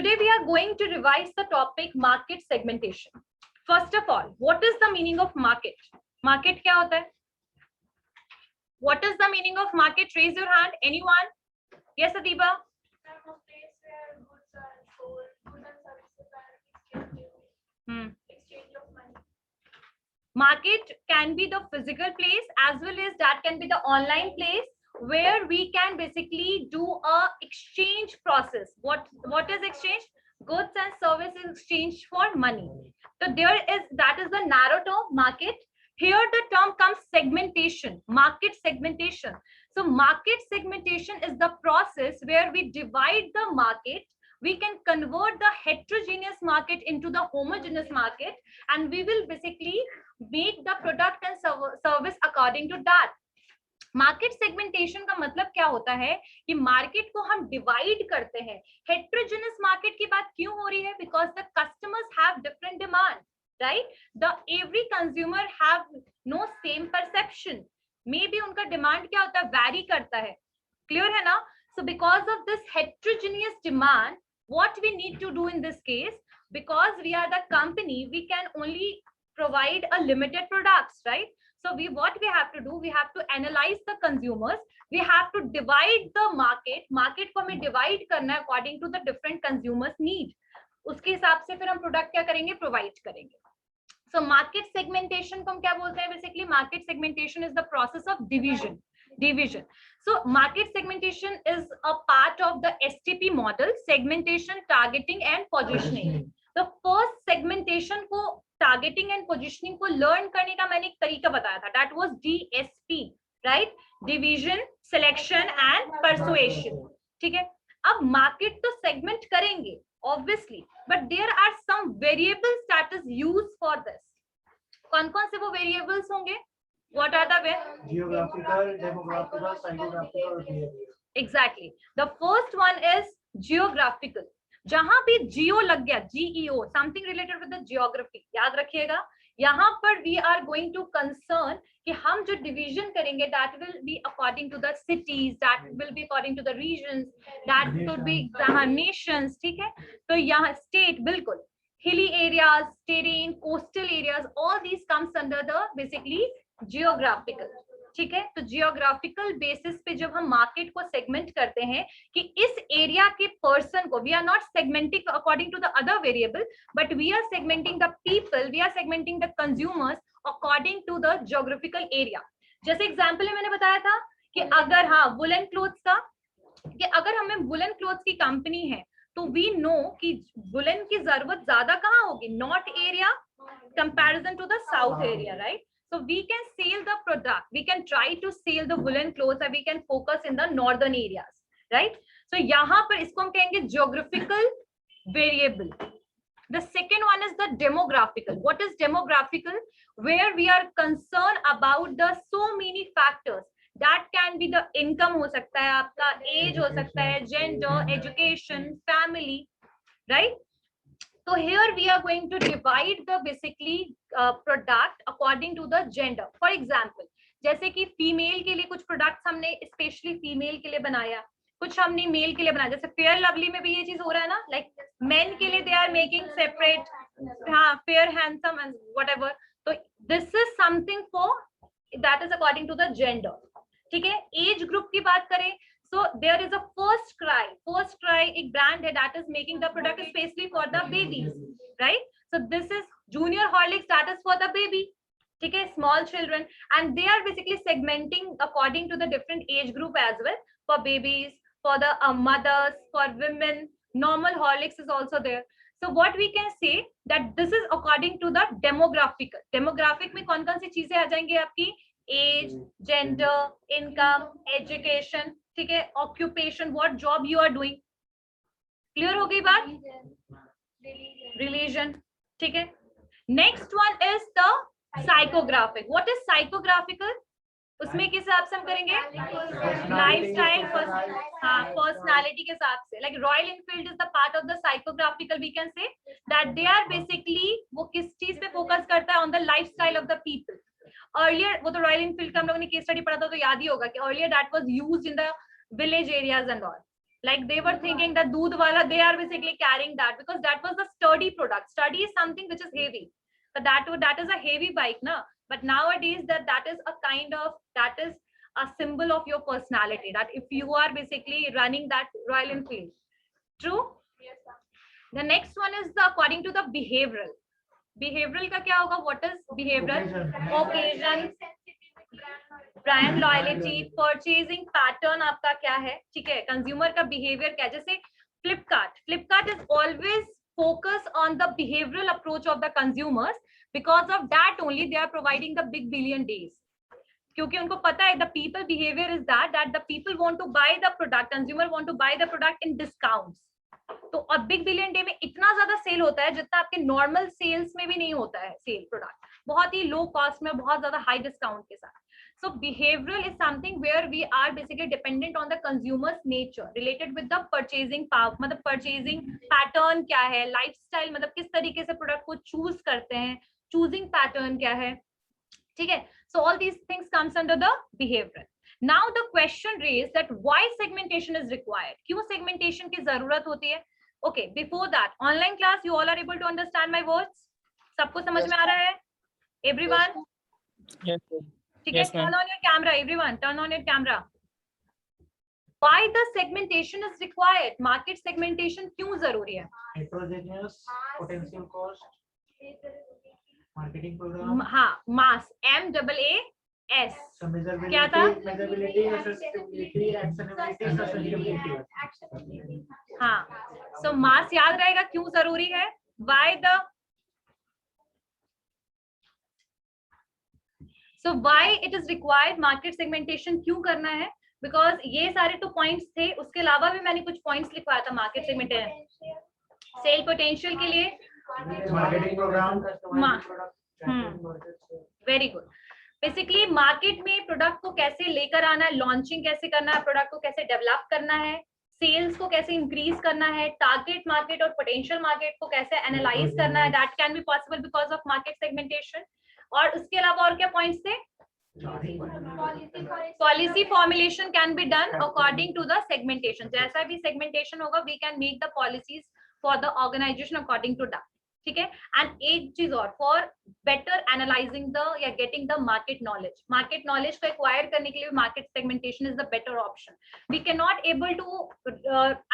Today we are going to revise the topic market segmentation. First of all, what is the meaning of market? Market क्या होता है? What is the meaning of market? Raise your hand. Anyone? Yes, Adiba. Market can be the physical place as well as that can be the online place where we can basically do a exchange process. What is exchange? Goods and services exchange for money. So that is the narrow term market. Here the term comes segmentation, market segmentation. So market segmentation is the process where we divide the market. We can convert the heterogeneous market into the homogeneous market, and we will basically make the product and service according to that. Market segmentation का मतलब क्या होता है कि market को हम divide करते हैं. हेट्रोजेनस मार्केट की बात क्यों हो रही है? Because the customers have different demand, right? The every consumer have no same perception. Maybe उनका डिमांड क्या होता है, वैरी करता है. क्लियर है ना? So because of this heterogeneous demand, what we need to do in this case, because we are the company, we can only provide a limited products, right? So what we have to do, we have to analyze the consumers, we have to divide the market को हमें divide करना है according to the different consumers need. उसके हिसाब से फिर हम product क्या करेंगे, provide करेंगे. So market segmentation को हम क्या बोलते हैं? Basically market segmentation is the process of division. So market segmentation is a part of the STP model: segmentation, targeting and positioning. The first segmentation को targeting and positioning को learn करने का मैंने एक तरीका बताया था, that was DSP, right? Division, selection and persuasion. ठीक है? अब market तो segment करेंगे obviously, but there are some variables that is used for this. कौन-कौन से वो variables होंगे? What are the geographical, demographical, psychographical और behavioral? Exactly. The first one is geographical. जहां भी geo लग गया, GEO, something related with the geography, याद रखिएगा. यहाँ पर we are going to concern कि हम जो division करेंगे, that will be according to the cities, that will be according to the regions, that could be nations. ठीक है? तो यहाँ state बिल्कुल, hilly areas, terrain, coastal areas, all these comes under the basically geographical. ठीक है? तो geographical basis पे जब हम मार्केट को सेगमेंट करते हैं कि इस एरिया के पर्सन को, we are not segmenting according to the other variable, but we are segmenting the people, we are segmenting the consumers according to the geographical area. जैसे एग्जांपल में मैंने बताया था कि अगर हाँ वुलन क्लोथ्स का, कि अगर हमें वुलन क्लोथ्स की कंपनी है तो वी नो कि वुलन की जरूरत ज्यादा कहाँ होगी, north area comparison to the south area, right? So we can sell the product, we can try to sell the woolen clothes and we can focus in the northern areas, right? So यहाँ पर इसको हम कहेंगे geographical variable. The second one is the demographical. What is demographical? Where we are concerned about the so many factors. That can be the income हो सकता है, आपका age हो सकता है, gender, education, family, right? So here we are going to divide the basically product according to the gender. For example, जैसे कि female के लिए कुछ प्रोडक्ट्स हमने स्पेशली फीमेल के लिए बनाया, कुछ हमने मेल के लिए बनाया. जैसे फेयर लवली में भी ये चीज हो रहा है ना, लाइक मेन के लिए दे आर मेकिंग सेपरेट, हाँ, फेयर हैंडसम एंड व्हाटएवर. तो this is something for that is according to the gender. ठीक है? एज ग्रुप की बात करें, so there is a First Cry एक brand है that is making the product especially for the babies, right? So this is Junior Horlicks, that is for the baby. ठीक है? Small children, and they are basically segmenting according to the different age group as well, for babies, for the mothers, for women. Normal Horlicks is also there. So what we can say that this is according to the demographical. Demographic में कौन-कौन सी चीजें आ जाएंगी आपकी? Age, gender, income, education, ठीक है, occupation, what job you are doing. Clear हो गई बात? रिलीजन. ठीक है? Next one is the psychographic. What is psychographical? उसमें किस हिसाब से हम करेंगे? लाइफस्टाइल, हाँ, पर्सनालिटी के हिसाब से. Like royal enfield is the part of the psychographical. We can say that they are basically, वो किस चीज पे फोकस करता है? On the lifestyle of the people. Earlier वो तो रॉयल एनफील्ड का हम लोगों ने केस स्टडी पढ़ा था, तो याद ही होगा कि earlier that was used in the village areas and all. Like they were thinking that doodh wala, they are basically carrying that because that was the sturdy product. Sturdy is something which is heavy. So that is a heavy bike, na. But nowadays that is a kind of, that is a symbol of your personality. That if you are basically running that Royal Enfield, true. Yes, sir. The next one is the according to the behavioral. Behavioral का क्या होगा? What is behavioral? Occasion, brand loyalty, purchasing pattern आपका क्या है, ठीक है, consumer का behaviour क्या है. जैसे Flipkart is always focus on the behavioural approach of the consumers, because of that only they are providing the big billion days. क्योंकि उनको पता है the people behaviour is that the people want to buy the product, consumer want to buy the product in discounts. तो अब big billion day में इतना ज्यादा cell होता है जितना आपके नॉर्मल सेल्स में भी नहीं होता है सेल. प्रोडक्ट बहुत ही लो कॉस्ट में, बहुत ज्यादा हाई डिस्काउंट के साथ. So behavioral is something where we are basically dependent on the consumer's nature related with the purchasing power. मतलब purchasing pattern क्या है, lifestyle मतलब किस तरीके से प्रोडक्ट को चूज करते हैं, choosing pattern क्या है, ठीक है. So all these things comes under the behavioral. Now the question raised that why segmentation is required. क्यों segmentation की जरूरत होती है? Okay, before that, online class you all are able to understand my words. सबको समझ में आ रहा है? Everyone? Yes, ठीक है. Turn on your camera, everyone. Turn on your camera. Why the segmentation is required? Market segmentation क्यों जरूरी है? Heterogeneous, potential cost, marketing program. हाँ, mass, MAAS. क्या था? Measurability, accessibility, actionability, sustainability. हाँ, so mass याद रहेगा क्यों जरूरी है? Why the So why it is required? Market segmentation क्यों करना है? Because ये सारे तो points थे, उसके अलावा भी मैंने कुछ points लिखवाया था market segmentation. Sale potential के लिए Marketing program. Very good. Basically market में प्रोडक्ट को कैसे लेकर आना है, लॉन्चिंग कैसे करना है, प्रोडक्ट को कैसे डेवलप करना है, सेल्स को कैसे इंक्रीज करना है, टारगेट मार्केट और पोटेंशियल मार्केट को कैसे एनालाइज करना है, that can be possible because of market segmentation. और उसके अलावा और क्या पॉइंट्स थे? Policy formulation can be done according to the segmentation. जैसा भी सेगमेंटेशन होगा we can make the policies for the organisation according to that, ठीक है. एंड एक चीज और, फॉर बेटर एनालाइजिंग द या getting the market knowledge. Market knowledge को एक्वायर करने के लिए market segmentation is the better option. We can not able to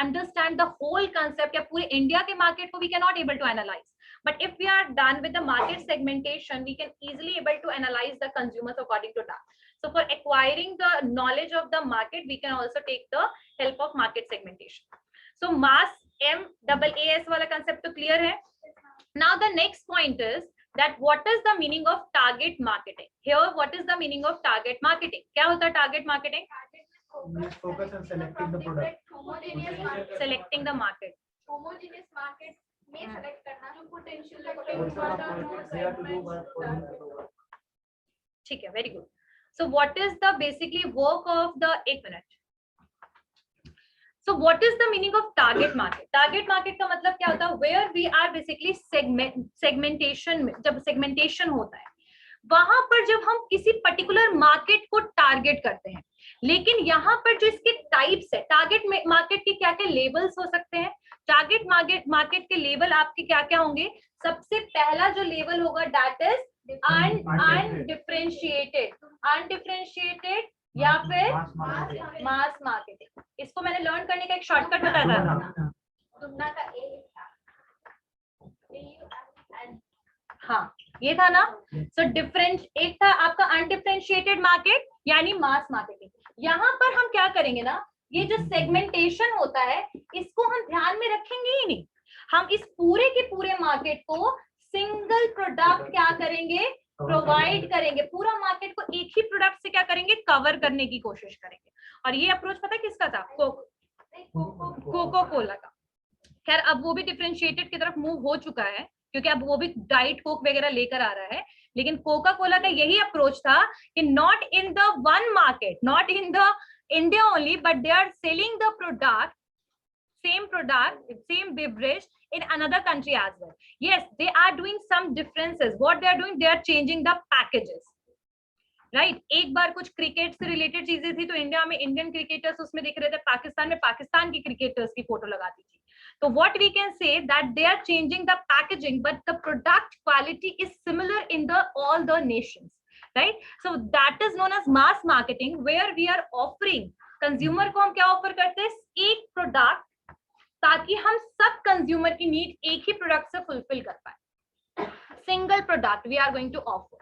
understand the whole concept या पूरे इंडिया के मार्केट को we can not able to analyse. But if we are done with the market segmentation, we can easily able to analyze the consumers according to that. So for acquiring the knowledge of the market, we can also take the help of market segmentation. So mass, MAAS वाला concept तो clear है. Now the next point is that what is the meaning of target marketing? Here, what is the meaning of target marketing? क्या होता है target marketing? Focus on selecting the product. Selecting the market. Homogeneous market में select करना, जो potential ठीक है, very good. So what is the basically work of the, एक minute. So what is the meaning of target market? Target market का मतलब क्या होता है? Where we are basically segmentation में, जब segmentation होता है वहां पर जब हम किसी पर्टिकुलर मार्केट को टारगेट करते हैं. लेकिन यहाँ पर जो इसके टाइप्स है, टारगेट मार्केट के क्या क्या लेवल्स हो सकते हैं? टारगेट मार्केट के लेवल आपके क्या क्या होंगे? सबसे पहला जो लेवल होगा दैट इज अनडिफरेंशिएटेड या फिर मास मार्केटिंग. इसको मैंने लर्न करने का एक शॉर्टकट बताया था. तुलना का हाँ, ये था ना. सो एक था आपका अनडिफरेंशिएटेड मार्केट यानी मास मार्केटिंग. यहाँ पर हम क्या करेंगे ना, ये जो सेगमेंटेशन होता है इसको हम ध्यान में रखेंगे ही नहीं. हम इस पूरे के पूरे मार्केट को सिंगल प्रोडक्ट क्या करेंगे, प्रोवाइड करेंगे. पूरा मार्केट को एक ही प्रोडक्ट से क्या करेंगे, कवर करने की कोशिश करेंगे. और ये अप्रोच पता है किसका था? कोको कोला का. खैर अब वो भी डिफरेंशिएटेड की तरफ मूव हो चुका है क्योंकि अब वो भी डाइट कोक वगैरह लेकर आ रहा है. लेकिन कोका कोला का यही अप्रोच था कि not in the one market, not in the India only, but they are selling the same product, same beverage in another country as well. Yes, they are doing some differences. What they are doing, they are changing the packages, right एक बार कुछ cricket से related चीजें थी तो India में Indian cricketers उसमें दिख रहे थे, पाकिस्तान में पाकिस्तान की क्रिकेटर्स की फोटो लगाती थी. So what we can say that they are changing the packaging, but the product quality is similar in the all the nations, right? So that is known as mass marketing, where we are offering consumer को हम क्या offer करते हैं, एक product, ताकि हम सब consumer की नीड एक ही प्रोडक्ट से फुलफिल कर पाए. Single product we are going to offer.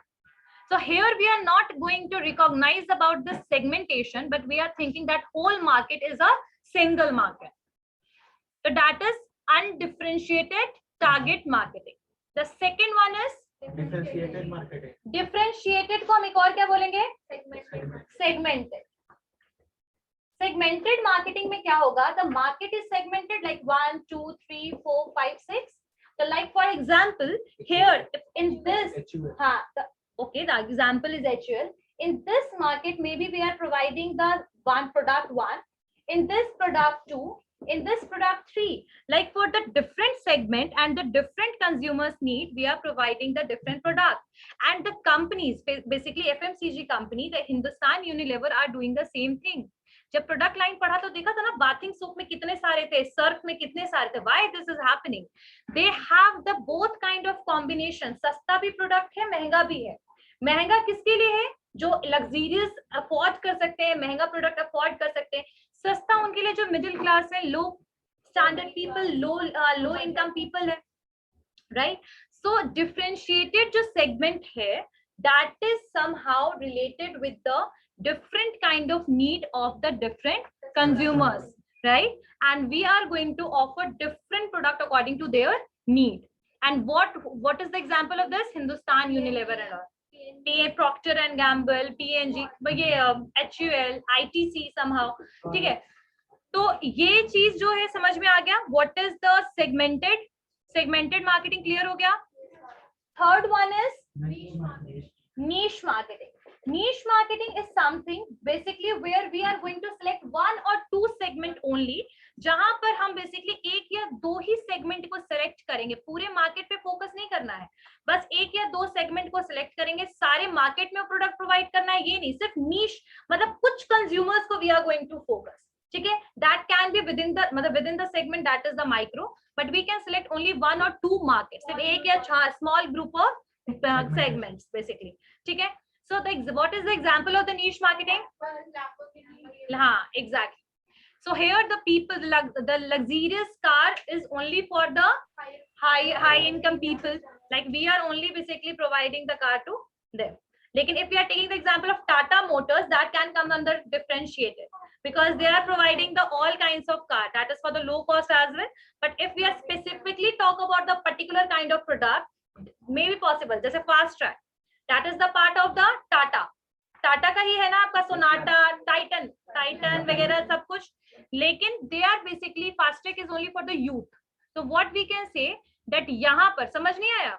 So here we are not going to recognize about the segmentation, but we are thinking that whole market is a single market. So that is undifferentiated target marketing. The second one is differentiated marketing. differentiated को हम एक और क्या बोलेंगे, segmented. Segmented marketing में क्या होगा, the market is segmented like 1 2 3 4 5 6. So like for example here in this the example is HUL. In this market maybe we are providing the one product 1, in this product 2, in this product 3. Like for the different segment and the different consumers need, we are providing the different product. And the companies, basically FMCG company, the Hindustan Unilever are doing the same thing. जब product line पढ़ा तो देखा था ना, bathing soap में कितने सारे थे, सर्फ में कितने सारे थे. Why this is happening, they have the both kind of combination. सस्ता भी प्रोडक्ट है, महंगा भी है. महंगा किसके लिए है, जो लग्जरियस अफोर्ड कर सकते हैं, महंगा प्रोडक्ट अफोर्ड कर सकते हैं. सस्ता उनके लिए जो मिडिल क्लास है, low standard people, low income people है, राइट. सो डिफरेंशिएटेड जो सेगमेंट है, that is somehow related with the different kind of need of the different consumers, right? And we are going to offer different product according to their need. And what is the example of this? Hindustan Unilever and all, Procter and Gamble, P&G, ये HUL, ITC somehow. ठीक है, तो ये चीज जो है समझ में आ गया. What is the segmented marketing? clear हो गया. Third one is niche marketing. Niche marketing is something basically where we are going to select one or two segment only, जहां पर हम बेसिकली एक या दो ही सेगमेंट को सिलेक्ट करेंगे. पूरे मार्केट पे फोकस नहीं करना है, बस एक या दो सेगमेंट को सिलेक्ट करेंगे. सारे मार्केट में प्रोडक्ट प्रोवाइड करना है ये नहीं, सिर्फ नीश मतलब कुछ कंज्यूमर्स को we are going to focus. ठीक है, that can be within the मतलब within the segment, that is the micro, but we can select only one और टू मार्केट, सिर्फ एक या small group of segments basically. ठीक है. So what is the example of the niche marketing? Exactly. So here the people, the luxurious car is only for the high income people. Like we are only basically providing the car to them. Lekin if we are taking the example of Tata Motors, that can come under differentiated, because they are providing the all kinds of car, that is for the low cost as well. But if we are specifically talk about the particular kind of product, may be possible. जैसे fast track, that is the part of the Tata का ही है ना आपका, Sonata, Titan वगैरह सब कुछ. लेकिन they are basically Fastrack is only for the youth. तो what we can say that यहाँ पर समझ नहीं आया.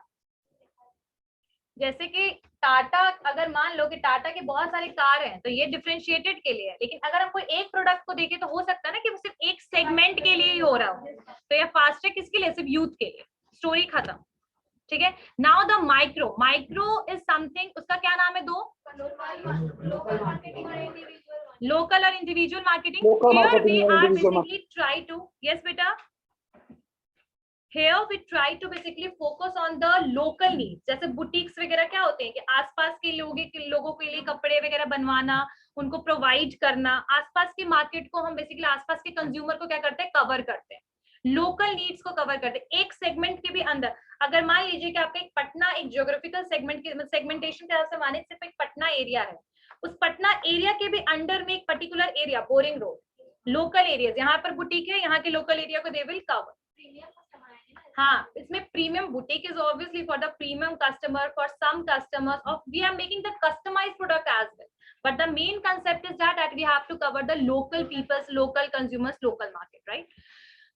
जैसे कि टाटा, अगर मान लो कि टाटा के बहुत सारे कार हैं तो ये डिफरेंशिएटेड के लिए है, लेकिन अगर हम कोई एक प्रोडक्ट को देखें तो हो सकता है ना कि वो सिर्फ एक सेगमेंट के लिए ही हो रहा हो. तो ये फास्ट्रैक किसके लिए, सिर्फ यूथ के लिए. स्टोरी खत्म. ठीक है. Now the micro is something, उसका क्या नाम है, दो, लोकल और individual marketing. Here we are basically try to, yes बेटा, here we try to basically focus on the local needs. जैसे बुटीक्स वगैरह क्या होते हैं कि आसपास के लोगों के लिए कपड़े वगैरह बनवाना, उनको प्रोवाइड करना. आसपास की मार्केट को हम बेसिकली आसपास के कंज्यूमर को क्या करते हैं, कवर करते हैं, लोकल नीड्स को कवर करते हैं. एक सेगमेंट के भी अंदर अगर मान लीजिए कि आपका एक पटना, एक ज्योग्राफिकल सेगमेंट के सेगमेंटेशन के हिसाब से माने सिर्फ एक पटना एरिया है, उस पटना एरिया के भी अंडर में एक particular area, boring road, local areas, यहाँ पर बुटीक है, यहाँ के लोकल एरिया को दे विल कवर. हाँ, इसमें premium boutique is obviously for the premium customer, for some customers of we are making the customized product as well, but the main concept is that we have to cover the local peoples, local consumers, local market, right?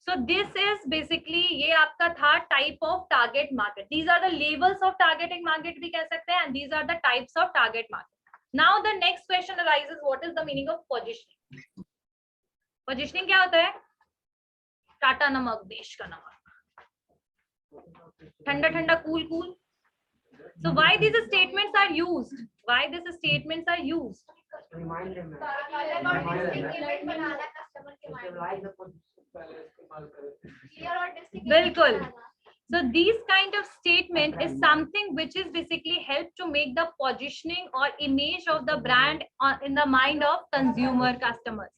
So this is basically ये आपका था type of target market. These are the levels of targeting market भी कह सकते हैं, and these are the types of target market. Now the next question arises, what is the meaning of positioning? Positioning क्या होता है? टाटा नमक, देश का नमक, ठंडा ठंडा, cool cool, So why these statements are used? Why these statements are used? Remind them. बिल्कुल. So these kind of statement is something which is basically help to make the positioning or image of the brand in the mind of consumer customers.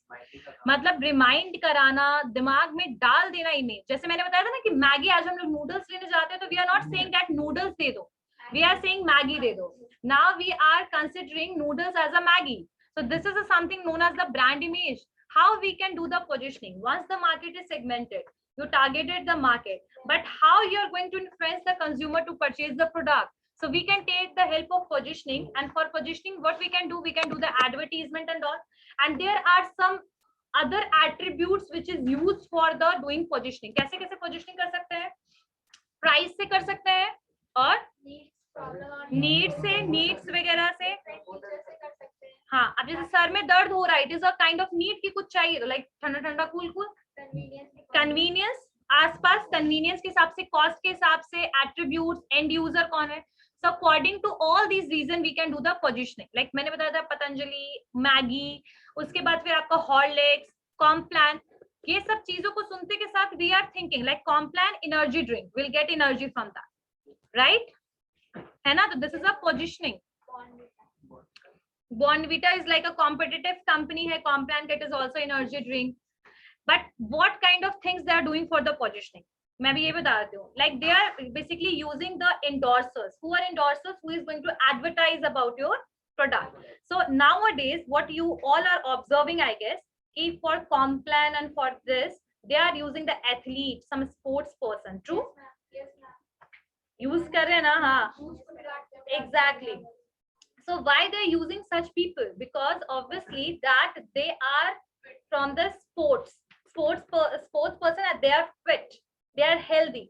मतलब remind कराना, दिमाग में डाल देना image. जैसे मैंने बताया था ना कि मैगी आज हम लोग नूडल्स लेने जाते हैं तो we are not saying that noodles दे दो, वी आर सेइंग मैगी दे दो. Now we are considering noodles as a Maggi. So this is something known as the brand image. How we can do the positioning? Once the market is segmented, you targeted the market, but how you are going to influence the consumer to purchase the product? So we can take the help of positioning, and for positioning what we can do the advertisement and all, and there are some other attributes which is used for the doing positioning. कैसे कैसे positioning कर सकते हैं? Price से कर सकते हैं और नीड्स से, नीड्स वगैरह से. हाँ, अब जैसे सर में दर्द हो रहा है, it is a kind of need की कुछ चाहिए, लाइक ठंडा ठंडा कूल कूल. कन्वीनियंस, आसपास कन्वीनियंस के हिसाब से, कॉस्ट के हिसाब से, एट्रीब्यूट्स, एंड यूजर कौन है. So according to all these reason we can do the positioning. Like मैंने बताया था पतंजलि, मैगी, उसके बाद फिर आपका हॉर्लिक्स, कॉम्प्लान, ये सब चीजों को सुनते के साथ we are thinking like Complan energy drink, will get energy from that, right है ना. तो this is a positioning. Bonvita is like a competitive company है, Complan it is also energy drink. But what kind of things they are doing for the positioning? मैं भी ये बता देती हूँ. Like they are basically using the endorsers. Who are endorsers? Who is going to advertise about your product? So nowadays, what you all are observing, I guess, if for Complan and for this, they are using the athlete, some sports person. True? Use कर रहे हैं ना? हाँ. Exactly. So why they're using such people? Because obviously that they are from the sports person, and they are fit, they are healthy.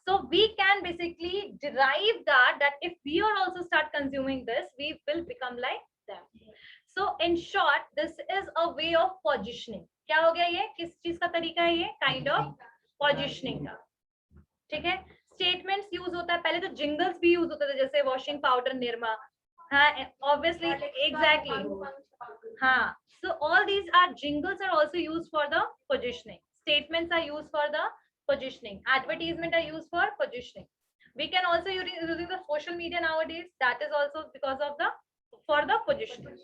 So we can basically derive that if we are also start consuming this, we will become like them. So in short, this is a way of positioning. क्या हो गया ये? किस चीज का तरीका है ये? Kind of positioning का. ठीक है. Statements use होता है. पहले तो jingles भी use होते थे, जैसे washing powder Nirma. Obviously, exactly. So all these are jingles are also used for the positioning. Statements are used for the positioning. Advertisement are used for positioning. We can also using the social media nowadays. That is also because of for the positioning.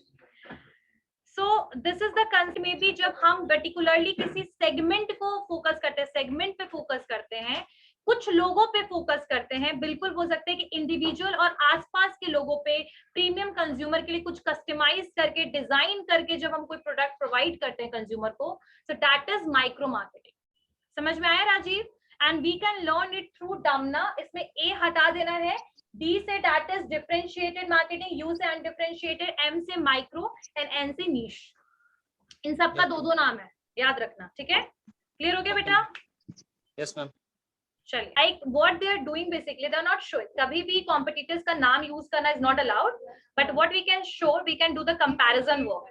So this is the concept. Maybe जब हम particularly किसी segment को focus करते हैं, segment पे focus करते हैं, कुछ लोगों पे फोकस करते हैं, बिल्कुल हो सकते हैं कि इंडिविजुअल और आसपास के लोगों पे, प्रीमियम कंज्यूमर के लिए कुछ कस्टमाइज करके, डिजाइन करके जब हम कोई प्रोडक्ट प्रोवाइड करते हैं कंज्यूमर को, so that is micro marketing. समझ में आया Rajiv? And we can learn it through dumna. इसमें ए हटा देना है, डी से that is differentiated marketing, U से अनडिफरेंशिएटेड, एम से माइक्रो एंड एन से नीश. इन सबका दो नाम है, याद रखना. ठीक है, क्लियर हो गया बेटा? Yes ma'am. चलिए, like what they are doing basically, they are not showing. कभी भी competitors का नाम use करना is not allowed. But what we can show, we can do the comparison work.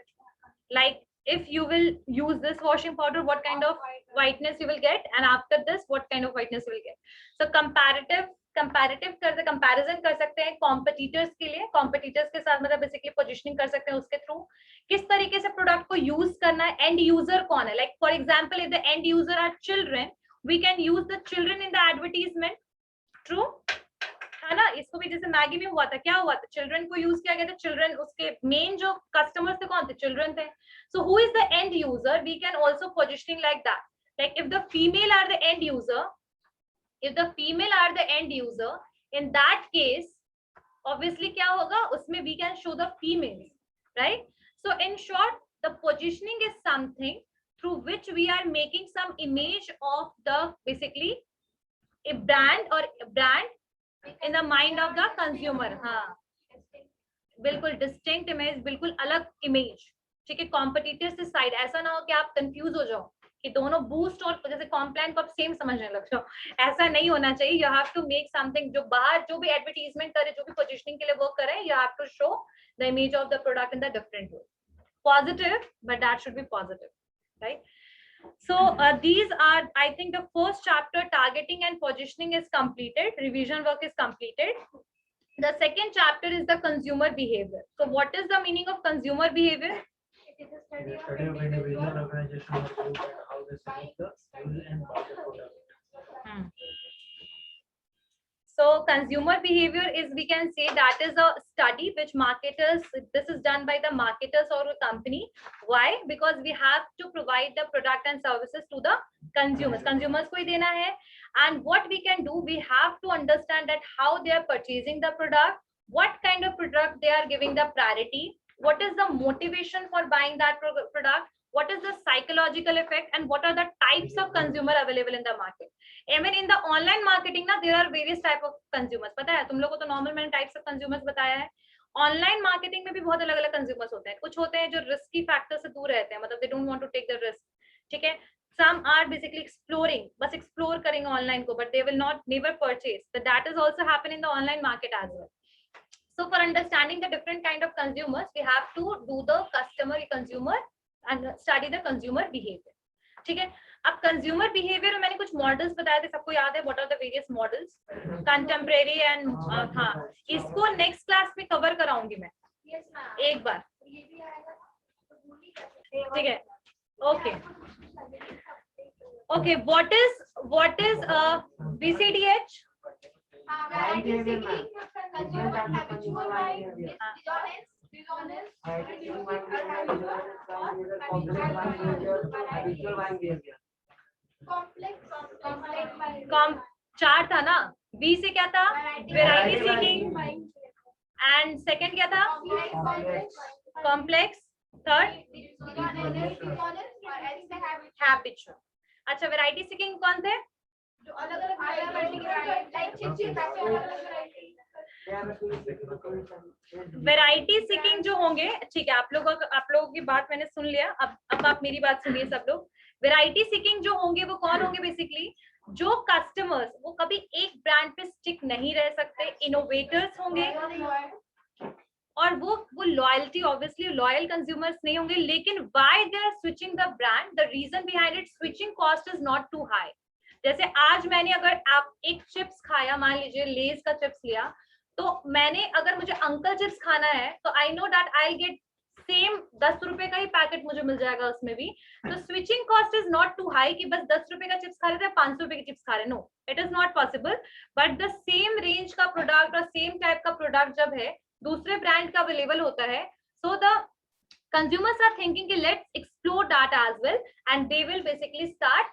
Like if you will use this washing powder, what kind of whiteness you will get, and after this, what kind of whiteness you will get. So comparative करते, comparison कर सकते हैं competitors के लिए. Competitors के साथ मतलब basically positioning कर सकते हैं उसके through. किस तरीके से product को use करना है, end user कौन है. Like for example, if the end user are children, we can use the children in the advertisement. True है ना? इसको भी जैसे मैगी में हुआ था, क्या हुआ था? चिल्ड्रन को यूज किया गया था. चिल्ड्रन उसके मेन जो कस्टमर्स थे कौन थे? चिल्ड्रन थे. So who is the end user? We can also positioning like that. Like if the female are the end user, in that case obviously क्या होगा उसमें? We can show the females, right? So in short, the positioning is something through which we are making some image of the basically a brand or a brand in the mind of the consumer. हाँ, बिल्कुल distinct image, बिल्कुल अलग image. ठीक है, competitors से side. ऐसा ना हो कि आप confuse हो जाओ कि दोनों boost और जैसे Complan को आप same समझने लग जाओ. ऐसा नहीं होना चाहिए. You have to make something जो बाहर जो भी advertisement करे, जो भी positioning के लिए work करे, you have to show the image of the product in the different way. Positive, but that should be positive. Right? So these are, I think the first chapter, targeting and positioning, is completed. Revision work is completed. The second chapter is the consumer behavior. So what is the meaning of consumer behavior? It is a The study of study of individual organization or group and how they select the use and buy the product. So consumer behavior is, we can say, that is a study which marketers, this is done by the marketers or a company. Why? Because we have to provide the product and services to the consumers. Consumers को ही देना है. And what we can do, we have to understand that how they are purchasing the product, what kind of product they are giving the priority, what is the motivation for buying that product, what is the psychological effect, and what are the types of consumer available in the market. Even in the online marketing ना, there are various type of consumers. पता है तुम लोगों को तो normal मैंने types of consumers बताया है. Online marketing में भी बहुत अलग अलग consumers होते हैं. कुछ होते हैं जो risky factor से दूर रहते हैं, मतलब they don't want to take the risk. ठीक है. Some are basically exploring, बस explore करेंगे online को, but they will not never purchase. So that is also happen in the online market as well. So for understanding the different kind of consumers, we have to do the consumer and study the consumer behavior. ठीक है. अब consumer behaviour में मैंने कुछ models बताए थे, सबको याद है? What are the various models? Contemporary and हाँ, इसको नेक्स्ट क्लास में कवर कराऊंगी मैं एक बार. ठीक है. Okay okay. What is BCDH? चार था ना. बी से क्या था? Variety seeking. एंड सेकंड क्या था? कॉम्प्लेक्स. Third habitual. अच्छा, वेराइटी सीकिंग कौन थे? जो अलग अलग वेराइटी सीकिंग जो होंगे. ठीक है, आप लोगों की बात मैंने सुन लिया. अब आप मेरी बात सुनिए सब लोग. वेराइटी सीकिंग जो होंगे वो कौन होंगे? बेसिकली जो कस्टमर्स वो कभी एक ब्रांड पे स्टिक नहीं रह सकते, इनोवेटर्स होंगे. और वो लॉयल्टी, ऑब्वियसली लॉयल कंज्यूमर्स नहीं होंगे. लेकिन why they are switching the brand, the reason behind it, switching cost is not too high. जैसे आज मैंने अगर आप एक चिप्स खाया, मान लीजिए लेज का चिप्स लिया, तो मैंने अगर मुझे अंकल चिप्स खाना है तो I know that I get same 10 रुपए का ही पैकेट मुझे मिल जाएगा उसमें भी. तो switching cost is not too high कि बस 10 रुपए का चिप्स खा रहे थे 500 रुपए की चिप्स खा रहे. No, it is not possible. But the same range का प्रोडक्ट और सेम टाइप का प्रोडक्ट जब है दूसरे ब्रांड का अवेलेबल होता है, so the consumers are thinking कि let's explore that as well, and they will basically start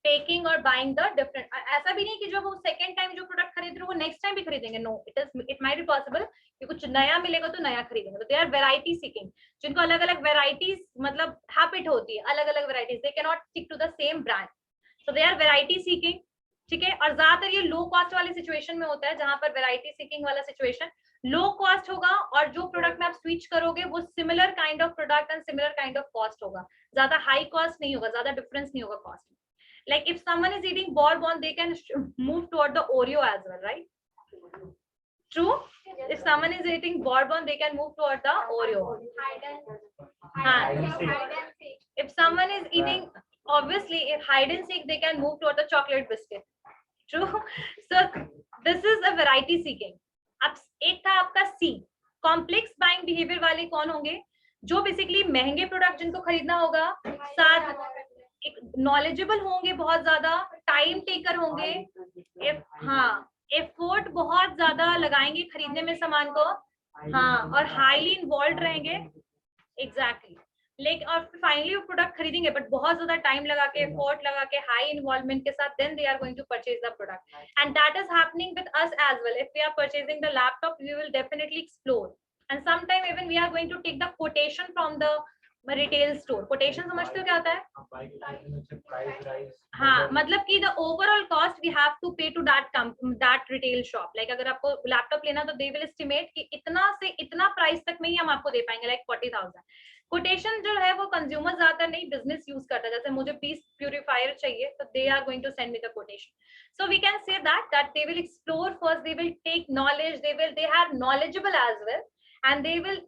taking or buying the different. ऐसा भी नहीं कि जब वो सेकंड टाइम जो प्रोडक्ट खरीद रहे हो वो नेक्स्ट टाइम भी खरीदेंगे. No, it might be possible कि कुछ नया मिलेगा तो नया खरीदेंगे. तो दे आर वेराइटी सीकिंग, जिनको अलग अलग वेराइटीज मतलब हैबिट होती है, अलग अलग varieties, they can not stick to the same brand. So they are variety seeking. ठीक है. और ज्यादातर ये लो कॉस्ट वाली सिचुएशन में होता है, जहां पर वेराइटी सीकिंग वाला सिचुएशन लो कॉस्ट होगा और जो प्रोडक्ट में आप स्विच करोगे वो similar kind of product and similar kind of cost होगा. ज्यादा हाई कॉस्ट नहीं होगा, ज्यादा डिफरेंस नहीं होगा कॉस्ट में. Like if someone is eating Bourbon, they can move toward the Oreo as well, right? True. If someone is eating Bourbon, they can move toward the Oreo. If someone is eating, obviously, if hide and seek, they can move toward the chocolate biscuit. True. So this is a variety seeking. अब एक था आपका C, complex buying behaviour वाले कौन होंगे? जो basically महंगे product जिनको खरीदना होगा, साथ नॉलेजेबल होंगे, बहुत ज्यादा टाइम टेकर होंगे, एफर्ट बहुत ज्यादा लगाएंगे खरीदने में सामान को, हाँ, और हाईली इन्वॉल्व रहेंगे. एग्जैक्टली. लेकिन और फाइनली वो प्रोडक्ट खरीदेंगे बट बहुत ज्यादा टाइम लगा के, एफर्ट लगा के, हाई इन्वॉल्वमेंट के साथ, then they are going to purchase the product. And that is happening with us as well. If we are purchasing the laptop, we will definitely explore and some time even we are going to take the quotation from the retail store. Quotation समझते हो क्या होता है? हाँ, मतलब कि the overall cost we have to pay to that retail shop. Like अगर आपको लैपटॉप लेना तो दे विल एस्टिमेट कि इतना से इतना प्राइस तक में ही हम आपको दे पाएंगे, लाइक 40,000. कोटेशन जो है वो कंज्यूमर ज्यादातर नहीं, बिजनेस यूज करता है. जैसे मुझे पीस प्यूरिफायर चाहिए तो they are going to send me the quotation. So we can say that they will explore first, they will take knowledge, they are knowledgeable as well, and they will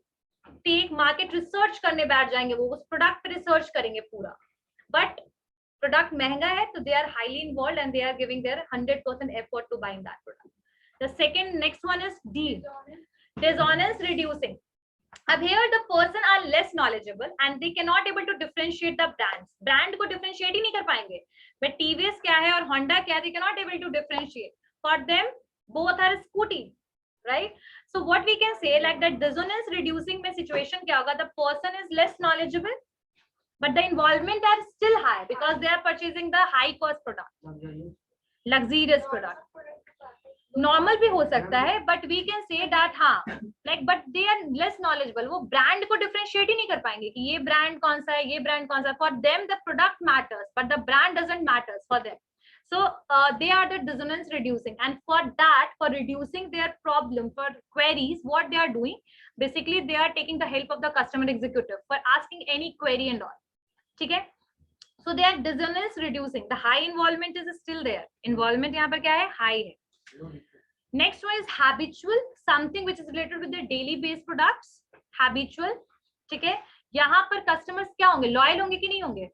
take market research करने बैठ जाएंगे. वो उस product पे research करेंगे पूरा. But product महंगा है तो they are highly involve and they are giving their 100% effort to buying that product. The second, next one is D, dishonest reducing. अब here the person are less knowledgeable and they cannot able to differentiate the brands. Brand को differentiate ही नहीं कर पाएंगे. But TVS क्या है और Honda क्या है, they cannot able to differentiate. For them, both are scooty, right? So what we can say like that dissonance reducing में situation क्या होगा? The person is less knowledgeable, but the involvement are still high because they are purchasing the high cost product, luxurious product. Normal भी हो सकता है but we can say that हाँ like but they are less knowledgeable. वो brand को differentiate ही नहीं कर पाएंगे कि ये ब्रांड कौन सा है, ये ब्रांड कौन सा है. For them the product matters but the brand doesn't matters for them. So they are the dissonance reducing, and for that, for reducing their problem, for queries, what they are doing, basically they are taking the help of the customer executive for asking any query and all. ठीक है? So they are dissonance reducing. The high involvement is still there. Involvement यहाँ पर क्या है? High है. Next one is habitual, something which is related with the daily based products. Habitual, ठीक है? यहाँ पर customers क्या होंगे? Loyal होंगे कि नहीं होंगे?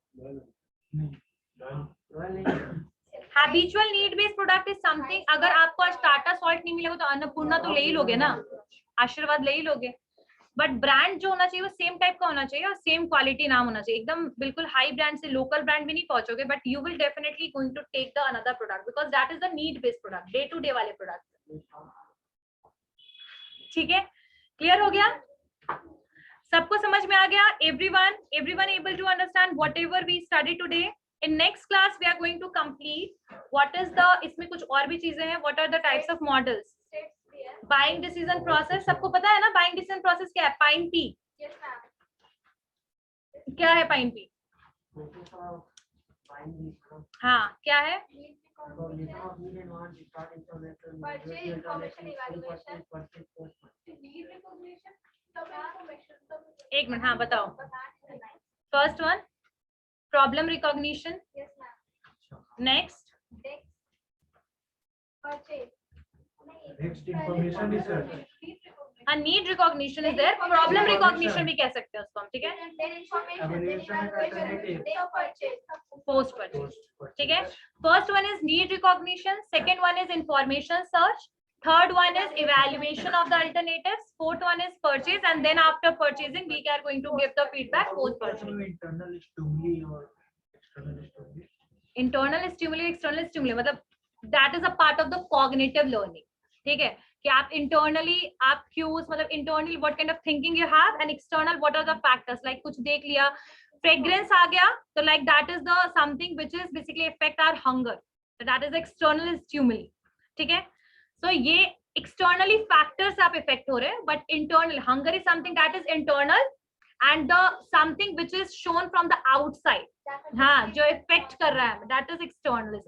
Habitual need based product is something, अगर आपको आज टाटा सॉल्ट नहीं मिलेगा तो अन्नपूर्णा तो ले ही लोगे ना, आशीर्वाद ले ही लोगे. बट ब्रांड जो होना चाहिए वो सेम टाइप का होना चाहिए और सेम क्वालिटी नाम होना चाहिए. एकदम बिल्कुल हाई ब्रांड से लोकल ब्रांड भी नहीं पहुंचोगे, but you will definitely going to take the another product because that is the need based product, day to day वाले प्रोडक्ट. ठीक है, क्लियर हो गया? सबको समझ में आ गया? Everyone able to understand whatever we study today? In next class we are going to complete what is the, इसमें कुछ और भी चीजें हैं. What are the types of models? Buying decision process, सबको पता है ना buying decision process क्या है? Pine P. Yes, ma'am. क्या है Pine P? हाँ, क्या है? एक मिनट, हाँ बताओ. First one, problem recognition. Yes, ma'am. Next, Purchase. Next, information research. a need recognition is there. Problem recognition भी कह सकते हैं उसको हम, ठीक है? Then information, then Evaluation and evaluation, alternative. then purchase. Post purchase. ठीक है? First one is need recognition, second one is information search, third one is evaluation of the alternatives, fourth one is purchase, and then after purchasing we are going to give the feedback post purchase. Internal stimuli or external stimuli? Internal stimuli, external stimuli, मतलब that is a part of the cognitive learning. ठीक है कि आप internally आप cues, मतलब internally what kind of thinking you have, and external what are the factors, like कुछ देख लिया, fragrance आ गया तो like that is the something which is basically affect our hunger, so that is external stimuli. ठीक है? So ये externally factors आप affect हो रहे हैं, but internal hunger is something that is internal, and the something which is shown from the outside, हाँ जो affect कर रहा है, that is external.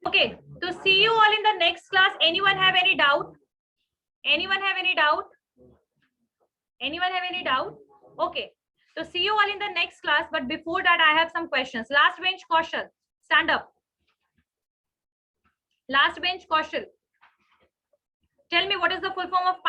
Okay, so see you all in the next class. Anyone have any doubt? Anyone have any doubt? Anyone have any doubt? Okay, so see you all in the next class, but before that I have some questions. Last bench Kaushal, stand up. Last bench Kaushal, tell me what is the full form of